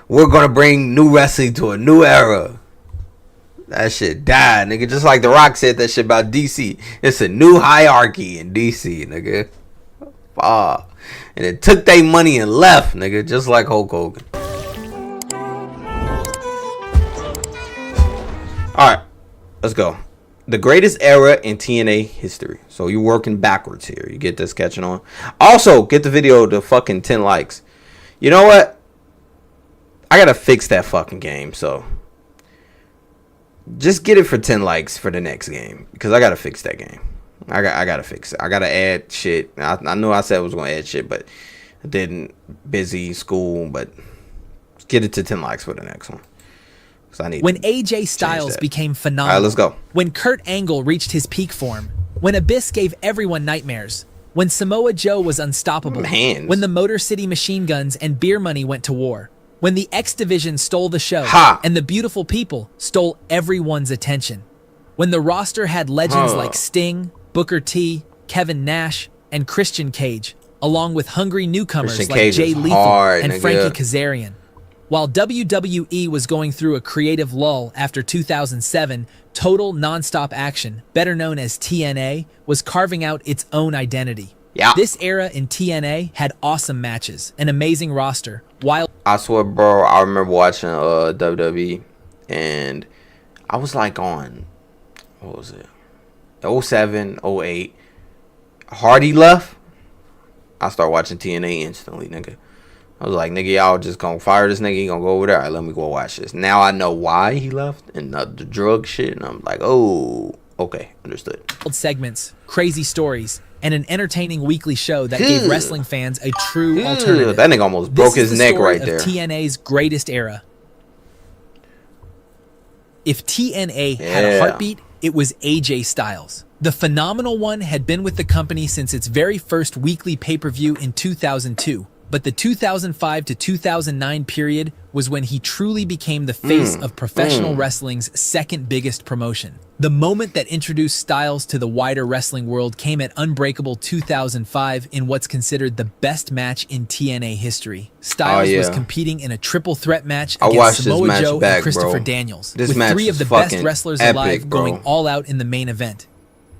we're gonna bring new wrestling to a new era. That shit died, nigga. Just like The Rock said that shit about DC. It's a new hierarchy in DC, nigga. And it took their money and left, nigga. Just like Hulk Hogan. Alright, let's go. The greatest era in TNA history. So you're working backwards here. You get this catching on. Also, get the video to fucking 10 likes. You know what? I gotta fix that fucking game, so just get it for 10 likes for the next game. Because I gotta fix that game. I gotta fix it. I gotta add shit. I know I said I was gonna add shit, but I didn't. Busy, school, but get it to 10 likes for the next one. I need when AJ Styles became phenomenal. All right, let's go. When Kurt Angle reached his peak form. When Abyss gave everyone nightmares. When Samoa Joe was unstoppable. When the Motor City Machine Guns and Beer Money went to war. When the X Division stole the show. And the Beautiful People stole everyone's attention. When the roster had legends like Sting, Booker T, Kevin Nash, and Christian Cage, along with hungry newcomers like Jay Lethal and Frankie Kazarian. While WWE was going through a creative lull after 2007, Total Nonstop Action, better known as TNA, was carving out its own identity. This era in TNA had awesome matches, an amazing roster. While I swear, bro, I remember watching WWE, and I was like on, what was it, 07, 08. Hardy left. I started watching TNA instantly, nigga. I was like, nigga, y'all just gonna fire this nigga. He gonna go over there. All right, let me go watch this. Now I know why he left and the drug shit. And I'm like, oh, okay, understood. Segments, crazy stories, and an entertaining weekly show that gave wrestling fans a true alternative. That nigga almost broke his neck right there. TNA's greatest era. If TNA had a heartbeat, it was AJ Styles. The phenomenal one had been with the company since its very first weekly pay-per-view in 2002. But the 2005 to 2009 period was when he truly became the face of professional wrestling's second biggest promotion. The moment that introduced Styles to the wider wrestling world came at Unbreakable 2005 in what's considered the best match in TNA history. Styles was competing in a triple threat match against Samoa Joe and Christopher Daniels, with three of the best wrestlers alive going all out in the main event.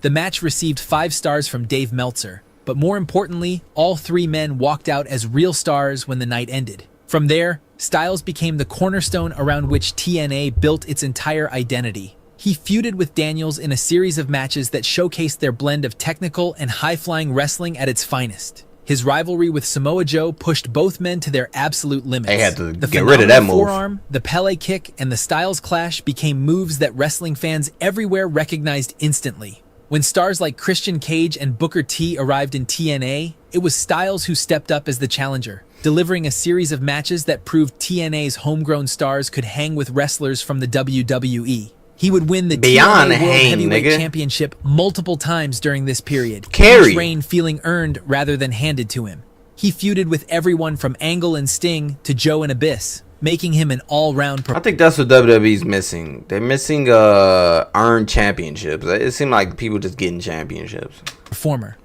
The match received 5 stars from Dave Meltzer. But more importantly, all 3 men walked out as real stars when the night ended. From there, Styles became the cornerstone around which TNA built its entire identity. He feuded with Daniels in a series of matches that showcased their blend of technical and high-flying wrestling at its finest. His rivalry with Samoa Joe pushed both men to their absolute limits. They had to get rid of that move. Forearm, the Pele kick, and the Styles Clash became moves that wrestling fans everywhere recognized instantly. When stars like Christian Cage and Booker T arrived in TNA, it was Styles who stepped up as the challenger, delivering a series of matches that proved TNA's homegrown stars could hang with wrestlers from the WWE. He would win the TNA World Heavyweight Championship multiple times during this period, each reign feeling earned rather than handed to him. He feuded with everyone from Angle and Sting to Joe and Abyss, making him an all-round I think that's what WWE's missing. They're missing earned championships. It seemed like people just getting championships. Performer.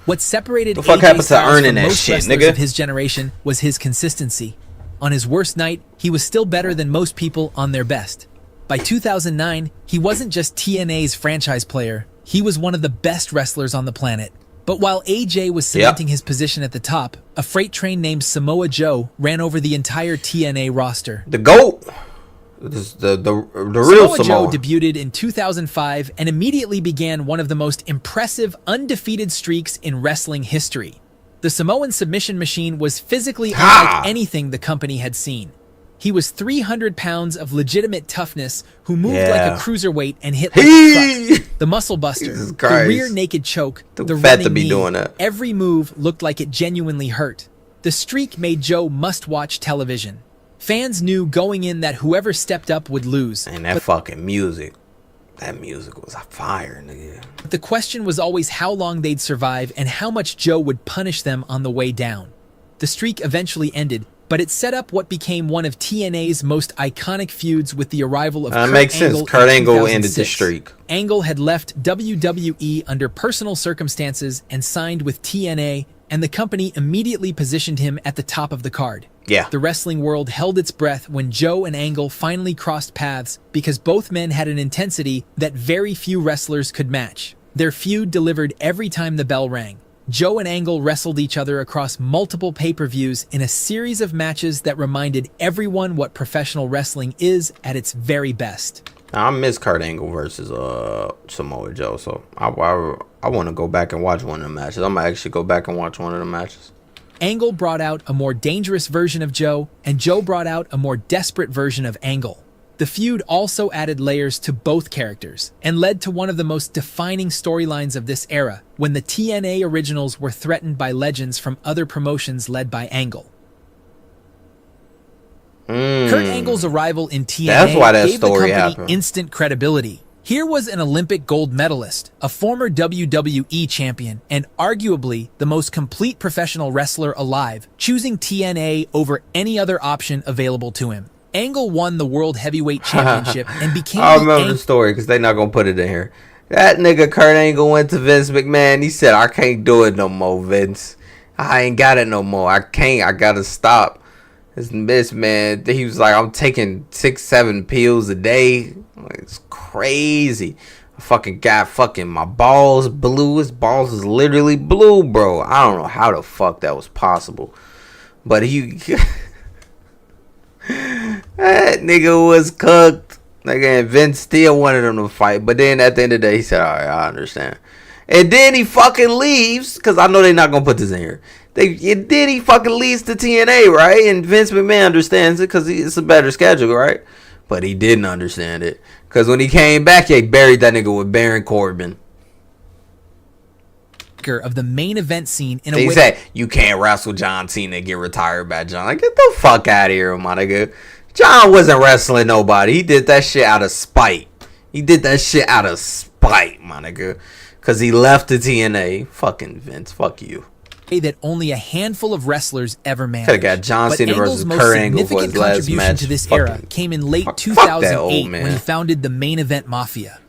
What separated the fuck happened to earning that shit, nigga? Of his generation was his consistency. On his worst night, he was still better than most people on their best. By 2009, he wasn't just TNA's franchise player. He was one of the best wrestlers on the planet. But while AJ was cementing his position at the top, a freight train named Samoa Joe ran over the entire TNA roster. The GOAT! The real Samoa Joe debuted in 2005 and immediately began one of the most impressive undefeated streaks in wrestling history. The Samoan submission machine was physically unlike anything the company had seen. He was 300 pounds of legitimate toughness who moved like a cruiserweight and hit like a truck. The muscle buster, the rear naked choke, the running knee, every move looked like it genuinely hurt. The streak made Joe must-watch television. Fans knew going in that whoever stepped up would lose. And that fucking music. That music was a fire, nigga. The question was always how long they'd survive and how much Joe would punish them on the way down. The streak eventually ended, but it set up what became one of TNA's most iconic feuds with the arrival of Kurt Angle. Makes sense. Kurt Angle ended the streak. Angle had left WWE under personal circumstances and signed with TNA, and the company immediately positioned him at the top of the card. Yeah. The wrestling world held its breath when Joe and Angle finally crossed paths because both men had an intensity that very few wrestlers could match. Their feud delivered every time the bell rang. Joe and Angle wrestled each other across multiple pay-per-views in a series of matches that reminded everyone what professional wrestling is at its very best. I miss Kurt Angle versus Samoa Joe, so I want to go back and watch one of the matches. I'm going to actually go back and watch one of the matches. Angle brought out a more dangerous version of Joe, and Joe brought out a more desperate version of Angle. The feud also added layers to both characters, and led to one of the most defining storylines of this era, when the TNA originals were threatened by legends from other promotions led by Angle. Kurt Angle's arrival in TNA gave the company instant credibility. Here was an Olympic gold medalist, a former WWE champion, and arguably the most complete professional wrestler alive, choosing TNA over any other option available to him. Angle won the World Heavyweight Championship and became I remember the story because they're not going to put it in here. That nigga Kurt Angle went to Vince McMahon. He said, I can't do it no more, Vince. I ain't got it no more. I can't. I got to stop. This man, he was like, I'm taking 6-7 pills a day. Like, it's crazy. I fucking got my balls blue. His balls is literally blue, bro. I don't know how the fuck that was possible. But he... that nigga was cooked. Nigga, and Vince still wanted him to fight. But then at the end of the day, he said, alright, I understand. And then he fucking leaves. Because I know they're not going to put this in here. Then he fucking leaves to TNA, right? And Vince McMahon understands it because it's a better schedule, right? But he didn't understand it. Because when he came back, he buried that nigga with Baron Corbin. Of the main event scene in a way. They said, you can't wrestle John Cena and get retired by John. Like, get the fuck out of here, my nigga. John wasn't wrestling nobody. He did that shit out of spite. My nigga. Because he left the TNA. Fucking Vince. Fuck you. That only a handful of wrestlers ever managed. Could have got John Cena versus Kurt Angle for his last match. To this era came in late 2008 when he founded the Main Event Mafia.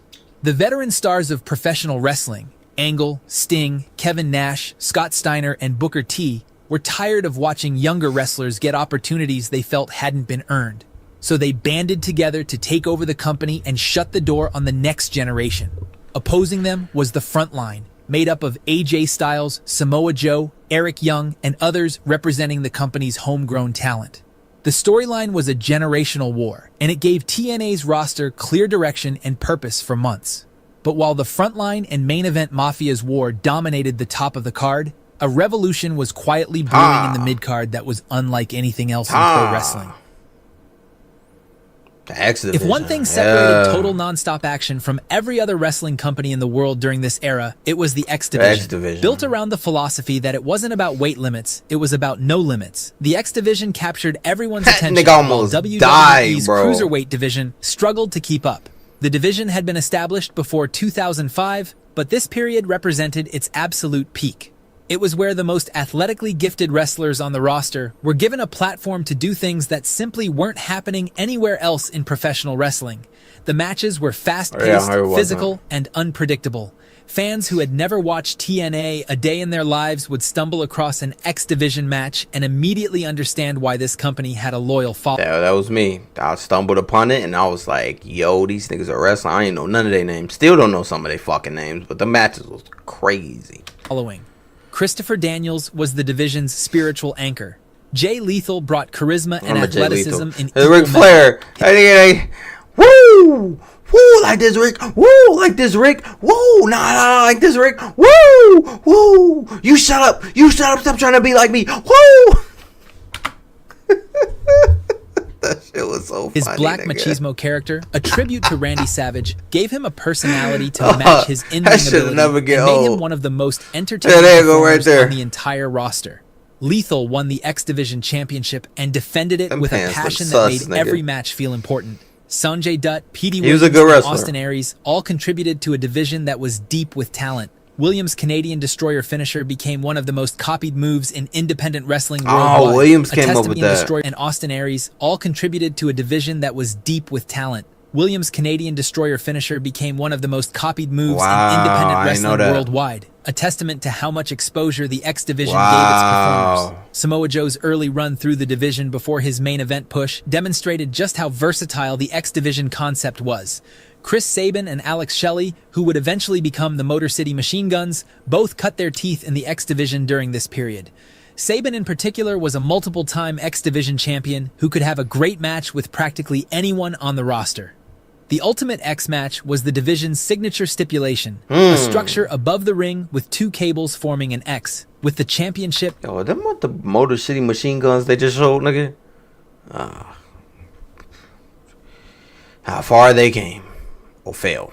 The veteran stars of professional wrestling, Angle, Sting, Kevin Nash, Scott Steiner, and Booker T, were tired of watching younger wrestlers get opportunities they felt hadn't been earned. So they banded together to take over the company and shut the door on the next generation. Opposing them was the Front Line, made up of AJ Styles, Samoa Joe, Eric Young, and others representing the company's homegrown talent. The storyline was a generational war, and it gave TNA's roster clear direction and purpose for months. But while the Frontline and Main Event Mafia's war dominated the top of the card, a revolution was quietly brewing in the mid-card that was unlike anything else in pro wrestling. If one thing separated total non-stop action from every other wrestling company in the world during this era, it was the X Division. Built around the philosophy that it wasn't about weight limits, it was about no limits. The X Division captured everyone's attention while WWE's Cruiserweight division struggled to keep up. The division had been established before 2005, but this period represented its absolute peak. It was where the most athletically gifted wrestlers on the roster were given a platform to do things that simply weren't happening anywhere else in professional wrestling. The matches were fast-paced, physical, and unpredictable. Fans who had never watched TNA a day in their lives would stumble across an X Division match and immediately understand why this company had a loyal following. Yeah, that was me. I stumbled upon it and I was like, yo, these niggas are wrestling. I ain't know none of their names. Still don't know some of their fucking names, but the matches was crazy. Christopher Daniels was the division's spiritual anchor. Jay Lethal brought charisma and athleticism in Ric Flair. Woo! Woo! Like this, Rick. Woo! Like this, Rick. Woo! Nah, like this, Rick. Woo! Woo! You shut up. Stop trying to be like me. Woo! That shit was so funny. His Black Machismo character, a tribute to Randy Savage, gave him a personality to match his in-ring ability and made him one of the most entertaining performers on the entire roster. Lethal won the X Division Championship and defended it with a passion that made every match feel important. Sanjay Dutt, Petey Williams, and Austin Aries all contributed to a division that was deep with talent. Williams' Canadian Destroyer finisher became one of the most copied moves in independent wrestling worldwide. Williams came up with that. Destroyer and Austin Aries all contributed to a division that was deep with talent. Williams' Canadian Destroyer finisher became one of the most copied moves Wow, in independent I didn't know wrestling that. worldwide, a testament to how much exposure the X Division Wow. gave its performers. Samoa Joe's early run through the division before his main event push demonstrated just how versatile the X Division concept was. Chris Sabin and Alex Shelley, who would eventually become the Motor City Machine Guns, both cut their teeth in the X Division during this period. Sabin in particular was a multiple-time X Division champion who could have a great match with practically anyone on the roster. The Ultimate X match was the division's signature stipulation, a structure above the ring with two cables forming an X, with the championship... Yo, them what the Motor City Machine Guns they just showed, nigga? How far they came. Or fail.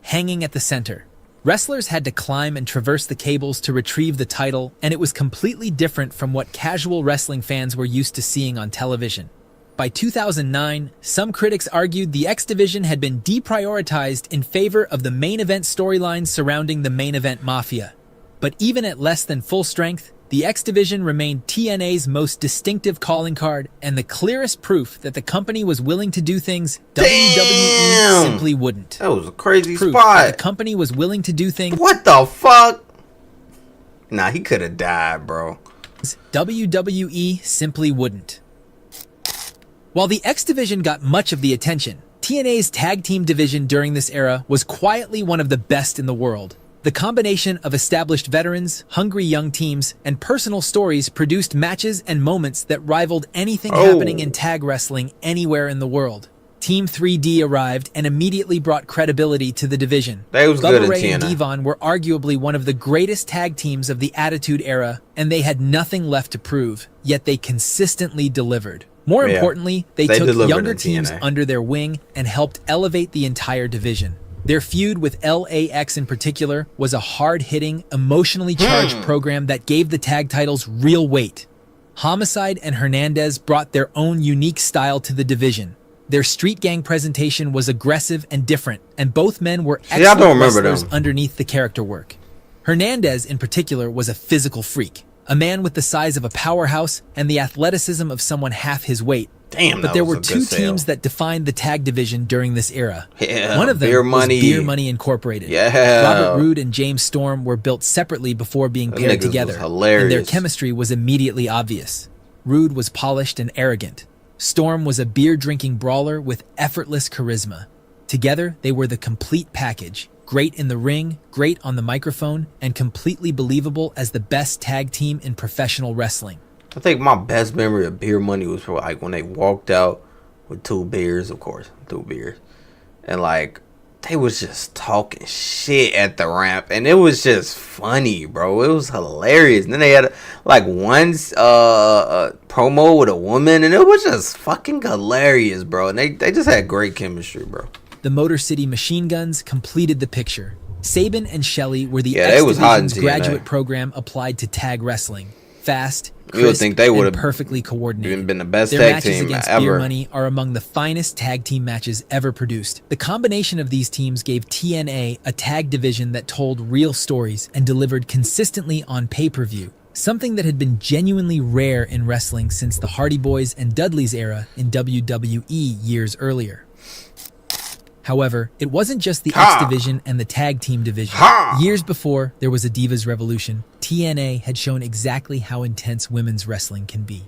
Hanging at the center. Wrestlers had to climb and traverse the cables to retrieve the title, and it was completely different from what casual wrestling fans were used to seeing on television. By 2009, some critics argued the X Division had been deprioritized in favor of the main event storylines surrounding the main event mafia. But even at less than full strength, the X Division remained TNA's most distinctive calling card and the clearest proof that the company was willing to do things WWE simply wouldn't. That was a crazy Proof spot. that the company was willing to do things What the fuck? Nah, he could have died, bro. WWE simply wouldn't. While the X Division got much of the attention, TNA's tag team division during this era was quietly one of the best in the world. The combination of established veterans, hungry young teams, and personal stories produced matches and moments that rivaled anything happening in tag wrestling anywhere in the world. Team 3D arrived and immediately brought credibility to the division. They was good Bubba in Ray and TNA. Devon were arguably one of the greatest tag teams of the Attitude Era, and they had nothing left to prove, yet they consistently delivered. More importantly, they took delivered younger in teams TNA. under their wing and helped elevate the entire division. Their feud with LAX in particular was a hard-hitting, emotionally charged program that gave the tag titles real weight. Homicide and Hernandez brought their own unique style to the division. Their street gang presentation was aggressive and different, and both men were I don't excellent remember wrestlers them. underneath the character work. Hernandez in particular was a physical freak, a man with the size of a powerhouse and the athleticism of someone half his weight. Damn, But that there was were a two good sale. teams that defined the tag division during this era. Yeah, One of them Beer was Money. Beer Money Incorporated. Yeah. Robert Roode and James Storm were built separately before being Them paired niggas was together, and their hilarious. chemistry was immediately obvious. Roode was polished and arrogant. Storm was a beer-drinking brawler with effortless charisma. Together, they were the complete package. Great in the ring, great on the microphone, and completely believable as the best tag team in professional wrestling. I think my best memory of Beer Money was for like when they walked out with two beers, of course, two beers, and like they was just talking shit at the ramp, and it was just funny, bro. It was hilarious. And then they had like one promo with a woman, and it was just fucking hilarious, bro. And they just had great chemistry, bro. The Motor City Machine Guns completed the picture. Sabin and Shelley were the Yeah, X they was hot in Division's TNA. graduate program applied to tag wrestling. Fast, You would crisp, think they and would've perfectly coordinated. been the best Their tag matches team against ever. Beer Money are among the finest tag team matches ever produced. The combination of these teams gave TNA a tag division that told real stories and delivered consistently on pay-per-view, something that had been genuinely rare in wrestling since the Hardy Boys and Dudley's era in WWE years earlier. However, it wasn't just the X Division and the Tag Team Division. Years before there was a Divas Revolution, TNA had shown exactly how intense women's wrestling can be.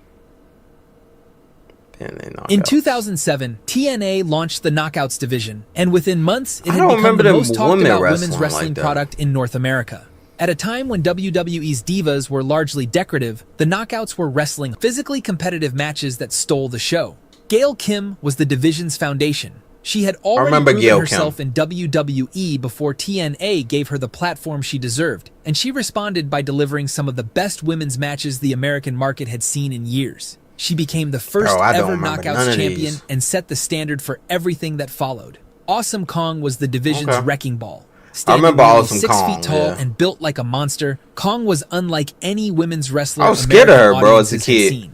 In 2007, TNA launched the Knockouts Division, and within months, it had become the most talked about women's wrestling product in North America. At a time when WWE's divas were largely decorative, the Knockouts were wrestling physically competitive matches that stole the show. Gail Kim was the division's foundation. She had already proven herself in WWE before TNA gave her the platform she deserved, and she responded by delivering some of the best women's matches the American market had seen in years. She became the first ever Knockouts champion and set the standard for everything that followed. Awesome Kong was the division's wrecking ball. Standing nearly 6 feet tall and built like a monster, Kong was unlike any women's wrestler I was scared of her, bro, as a kid.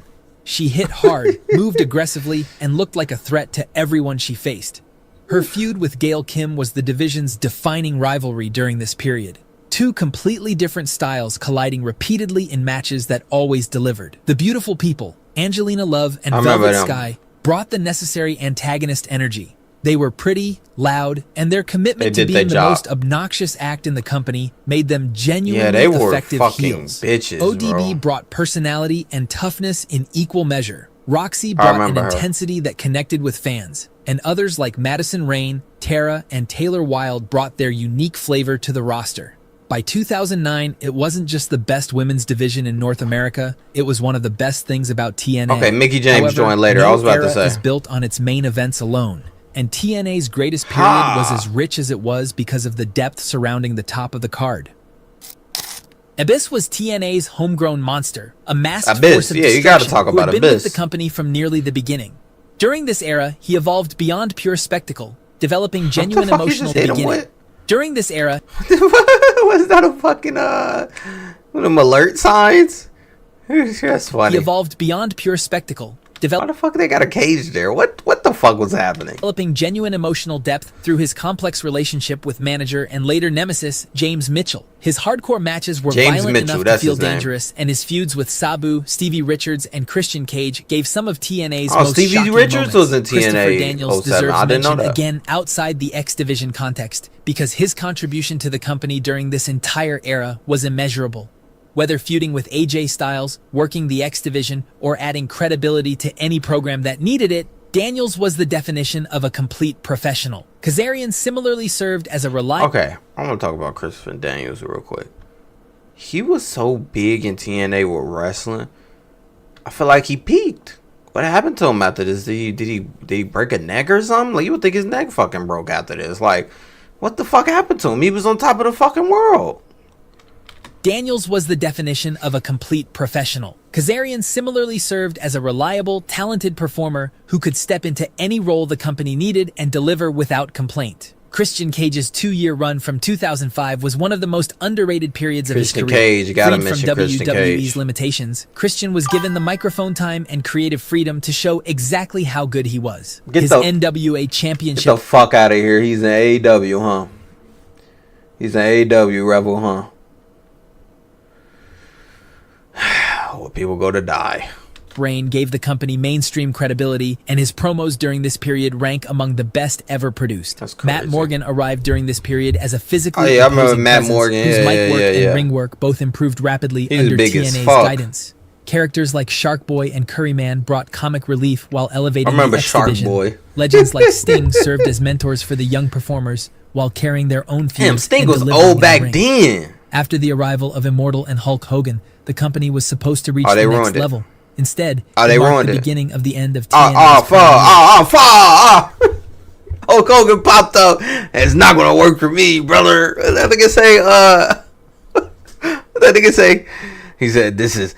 She hit hard, moved aggressively, and looked like a threat to everyone she faced. Her feud with Gail Kim was the division's defining rivalry during this period. Two completely different styles colliding repeatedly in matches that always delivered. The Beautiful People, Angelina Love and Velvet Sky, brought the necessary antagonist energy. They were pretty, loud, and their commitment to being the most obnoxious act in the company made them genuinely effective heels. Bitches, ODB brought personality and toughness in equal measure. Roxy brought an intensity that connected with fans, and others like Madison Rayne, Tara, and Taylor Wilde brought their unique flavor to the roster. By 2009, it wasn't just the best women's division in North America, it was one of the best things about TNA. Okay, Mickie James joined later. I was about to say. Is built on its main events alone, and TNA's greatest period was as rich as it was because of the depth surrounding the top of the card. Abyss was TNA's homegrown monster, a masked force of destruction who had been with the company from nearly the beginning. During this era, he evolved beyond pure spectacle, developing genuine emotional beginning. During this era, was that a fucking one of them alert signs? That's funny. He evolved beyond pure spectacle. Why the fuck they got a cage there? What the fuck was happening? Developing genuine emotional depth through his complex relationship with manager and later nemesis James Mitchell. His hardcore matches were violent enough to feel dangerous, and his feuds with Sabu, Stevie Richards, and Christian Cage gave some of TNA's most shocking moments. Was in TNA. Christopher Daniels deserves mention again outside the X Division context, because his contribution to the company during this entire era was immeasurable. Whether feuding with AJ Styles, working the X Division, or adding credibility to any program that needed it, Daniels was the definition of a complete professional. Kazarian similarly served as a reliable... Okay, I want to talk about Christopher Daniels real quick. He was so big in TNA with wrestling. I feel like he peaked. What happened to him after this? Did he break a neck or something? Like, you would think his neck fucking broke after this. Like, what the fuck happened to him? He was on top of the fucking world. Daniels was the definition of a complete professional. Kazarian similarly served as a reliable, talented performer who could step into any role the company needed and deliver without complaint. Christian Cage's 2-year run from 2005 was one of the most underrated periods of his career. Cage, you gotta Freed mention from Christian WWE's Cage. Limitations, Christian was given the microphone time and creative freedom to show exactly how good he was. His NWA championship... Get the fuck out of here. He's an AEW, huh? He's an AEW rebel, huh? Well, people go to die. Reign gave the company mainstream credibility, and his promos during this period rank among the best ever produced. Matt Morgan arrived during this period as a physically imposing presence whose mic work and ring work both improved rapidly under TNA's guidance. Characters like Shark Boy and Curryman brought comic relief while elevating the X Division. Legends like Sting served as mentors for the young performers while carrying their own feuds. Damn, Sting was old back then. After the arrival of Immortal and Hulk Hogan, the company was supposed to reach the next level. Instead, it marked the beginning of the end of TNA's Hulk Hogan popped up. It's not gonna work for me, brother. That nigga say, he said, "This is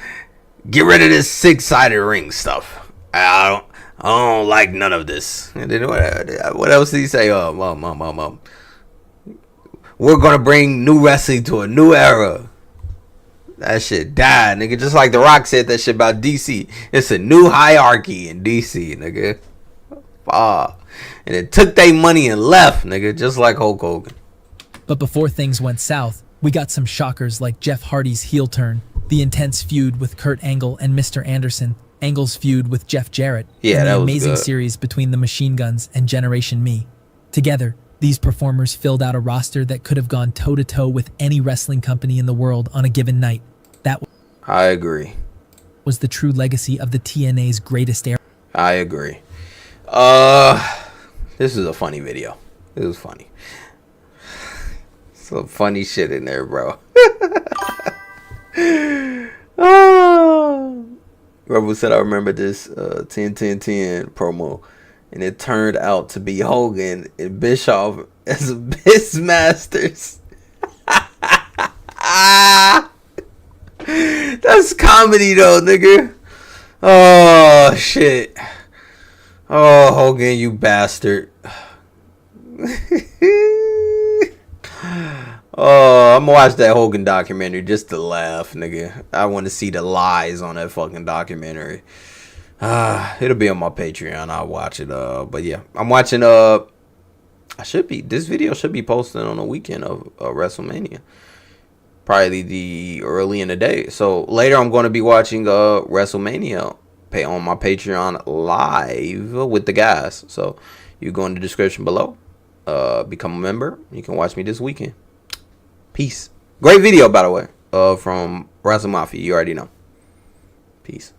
get rid of this 6-sided ring stuff. I don't like none of this." And then what else did he say? We're gonna bring new wrestling to a new era. That shit died, nigga. Just like The Rock said that shit about DC. It's a new hierarchy in DC, nigga. And it took their money and left, nigga. Just like Hulk Hogan. But before things went south, we got some shockers like Jeff Hardy's heel turn, the intense feud with Kurt Angle and Mr. Anderson, Angle's feud with Jeff Jarrett, and the amazing series between the Machine Guns and Generation Me. Together, these performers filled out a roster that could have gone toe-to-toe with any wrestling company in the world on a given night. That I agree. Was the true legacy of the TNA's greatest era. I agree. This is a funny video. This is funny. Some funny shit in there, bro. Rebel said, I remember this 10-10-10 promo. And it turned out to be Hogan and Bischoff as Beastmasters. That's comedy though, nigga. Oh, shit. Oh, Hogan, you bastard. Oh, I'm gonna watch that Hogan documentary just to laugh, nigga. I want to see the lies on that fucking documentary. It'll be on my Patreon. I'll watch it. But yeah, I'm watching. This video should be posted on the weekend of WrestleMania, probably the early in the day. So later, I'm going to be watching WrestleMania on my Patreon live with the guys. So You go in the description below. Become a member. You can watch me this weekend. Peace. Great video, by the way. From Raza Mafia. You already know. Peace.